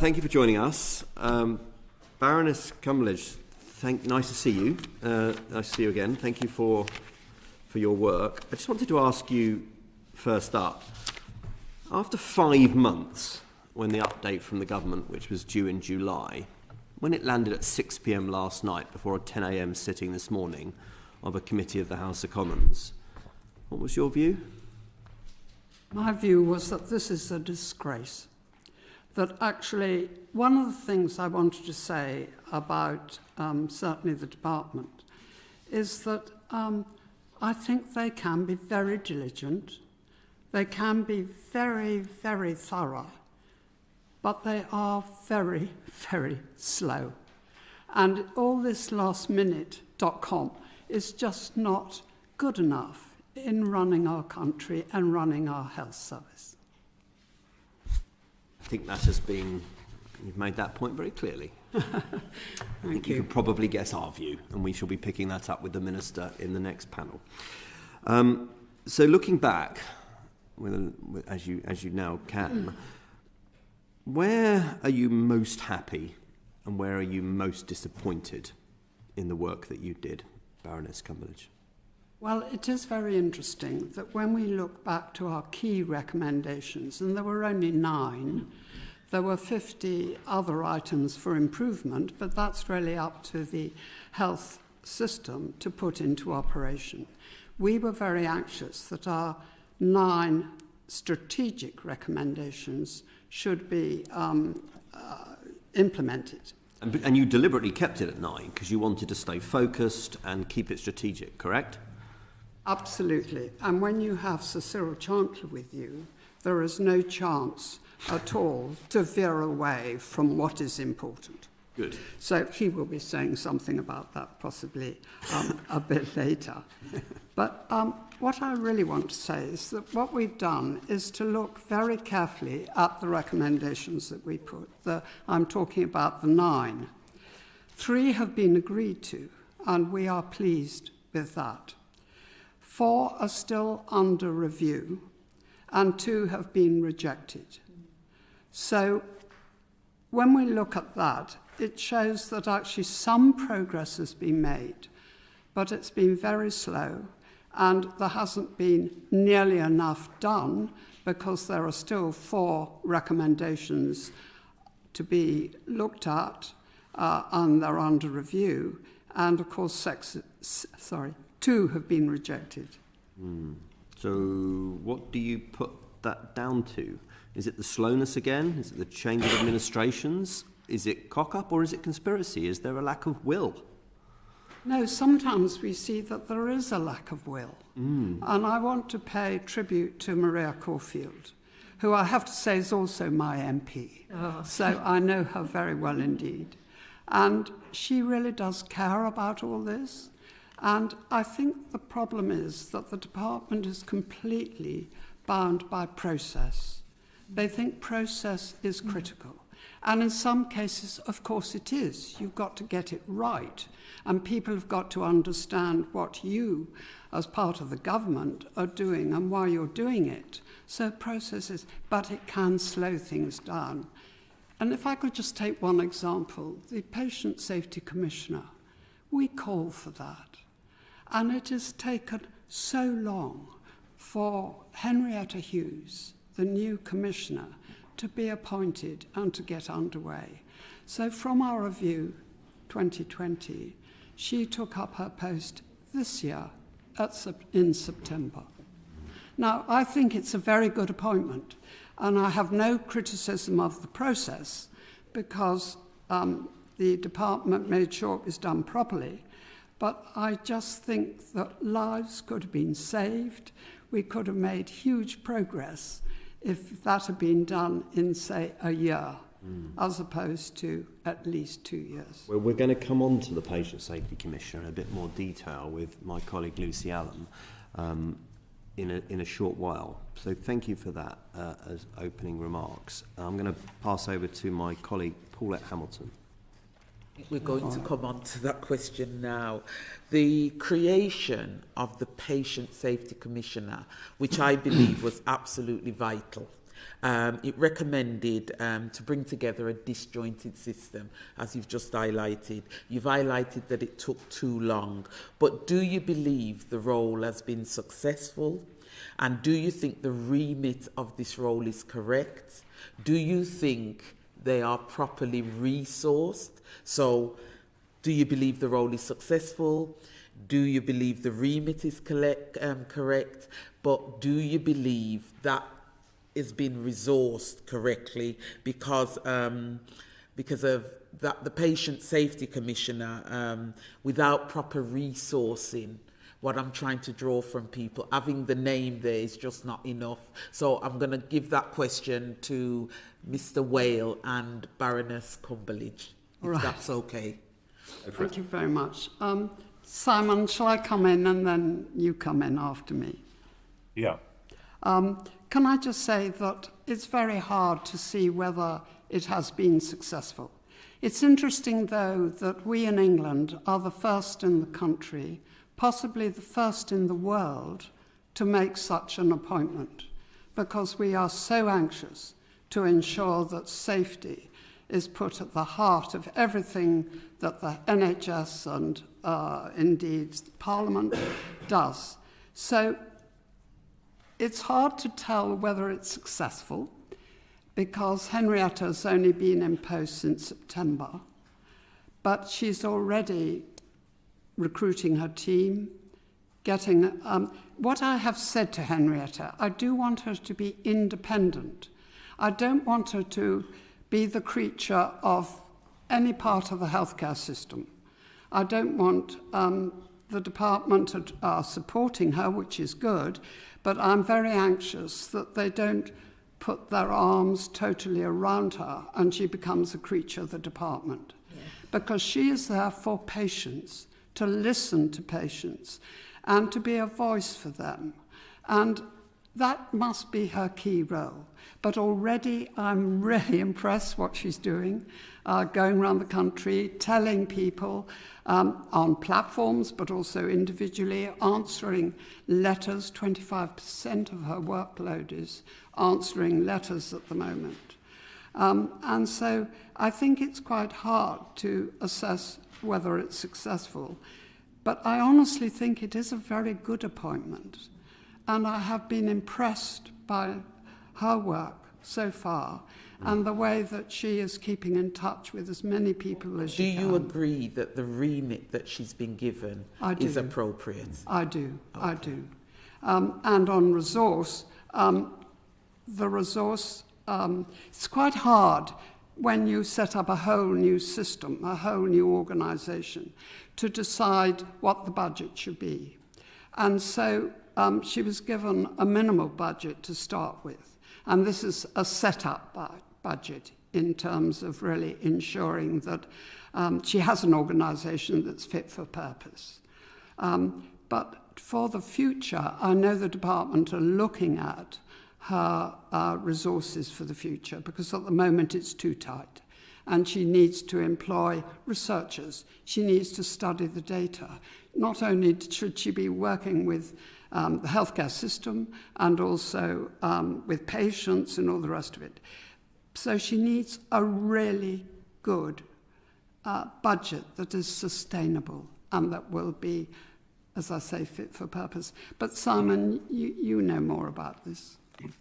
thank you for joining us. Baroness Cumberledge, nice to see you. Nice to see you again. Thank you for your work. I just wanted to ask you, first up, after 5 months, when the update from the government, which was due in July, when it landed at 6 p.m. last night before a 10 a.m. sitting this morning of a committee of the House of Commons, what was your view? My view was that this is a disgrace. That actually, one of the things I wanted to say about certainly the department is that I think they can be very diligent, they can be very, very thorough, but they are very, very slow. And all this lastminute.com is just not good enough in running our country and running our health service. I think that has been, you've made that point very clearly. I think you can probably guess our view, and we shall be picking that up with the Minister in the next panel. So looking back, as you now can, where are you most happy and where are you most disappointed in the work that you did, Baroness Cumberledge? Well, it is very interesting that when we look back to our key recommendations, and there were only 9, there were 50 other items for improvement, but that's really up to the health system to put into operation. We were very anxious that our 9 strategic recommendations should be implemented. And you deliberately kept it at 9 because you wanted to stay focused and keep it strategic, correct? Absolutely. And when you have Sir Cyril Chancellor with you, there is no chance at all to veer away from what is important. Good. So he will be saying something about that possibly a bit later. But what I really want to say is that what we've done is to look very carefully at the recommendations that we put. I'm talking about the 9. 3 have been agreed to, and we are pleased with that. 4 are still under review, and 2 have been rejected. So when we look at that, it shows that actually some progress has been made, but it's been very slow, and there hasn't been nearly enough done because there are still 4 recommendations to be looked at, and they're under review, and of course 2 have been rejected. So what do you put that down to? Is it the slowness again? Is it the change of administrations? Is it cock-up or is it conspiracy? Is there a lack of will? No, sometimes we see that there is a lack of will. And I want to pay tribute to Maria Caulfield, who I have to say is also my MP. Oh. So I know her very well indeed. And she really does care about all this. And I think the problem is that the department is completely bound by process. They think process is critical. And in some cases, of course, it is. You've got to get it right. And people have got to understand what you, as part of the government, are doing and why you're doing it. So processes, but it can slow things down. And if I could just take one example, the Patient Safety Commissioner, we call for that. And it has taken so long for Henrietta Hughes, the new commissioner, to be appointed and to get underway. So from our review, 2020, she took up her post this year in September. Now, I think it's a very good appointment, and I have no criticism of the process because the department made sure it was done properly. But I just think that lives could have been saved. We could have made huge progress if that had been done in, say, a year, as opposed to at least 2 years. Well, we're going to come on to the Patient Safety Commissioner in a bit more detail with my colleague Lucy Allen in a short while. So thank you for that as opening remarks. I'm going to pass over to my colleague Paulette Hamilton. We're going to come on to that question now. The creation of the Patient Safety Commissioner, which I believe was absolutely vital, It recommended to bring together a disjointed system, as you've just highlighted. You've highlighted that it took too long. But do you believe the role has been successful? And do you think the remit of this role is correct? Do you think they are properly resourced? So, do you believe the role is successful? Do you believe the remit is correct? But do you believe that is being resourced correctly? Because of that, the Patient Safety Commissioner, without proper resourcing, what I'm trying to draw from people, having the name there is just not enough. So I'm going to give that question to Mr. Whale and Baroness Cumberledge, if that's okay. Thank you very much. Simon, shall I come in and then you come in after me? Yeah. Can I just say that it's very hard to see whether it has been successful. It's interesting, though, that we in England are the first in the country, possibly the first in the world, to make such an appointment, because we are so anxious to ensure that safety is put at the heart of everything that the NHS and indeed Parliament does. So it's hard to tell whether it's successful, because Henrietta's only been in post since September, but she's already recruiting her team, getting... what I have said to Henrietta, I do want her to be independent. I don't want her to be the creature of any part of the healthcare system. I don't want the department supporting her, which is good, but I'm very anxious that they don't put their arms totally around her and she becomes a creature of the department. Yeah. Because she is there for patients, to listen to patients and to be a voice for them. And that must be her key role. But already I'm really impressed what she's doing, going around the country, telling people on platforms, but also individually, answering letters. 25% of her workload is answering letters at the moment. And so I think it's quite hard to assess whether it's successful. But I honestly think it is a very good appointment. And I have been impressed by her work so far and the way that she is keeping in touch with as many people as she can. Do you agree that the remit that she's been given is appropriate? I do, okay. I do. And on resource, the resource, it's quite hard when you set up a whole new system, a whole new organisation, to decide what the budget should be. And so she was given a minimal budget to start with. And this is a set-up budget in terms of really ensuring that she has an organisation that's fit for purpose. But for the future, I know the department are looking at her resources for the future, because at the moment it's too tight. And she needs to employ researchers. She needs to study the data. Not only should she be working with the healthcare system and also with patients and all the rest of it. So she needs a really good budget that is sustainable and that will be, as I say, fit for purpose. But Simon, you know more about this.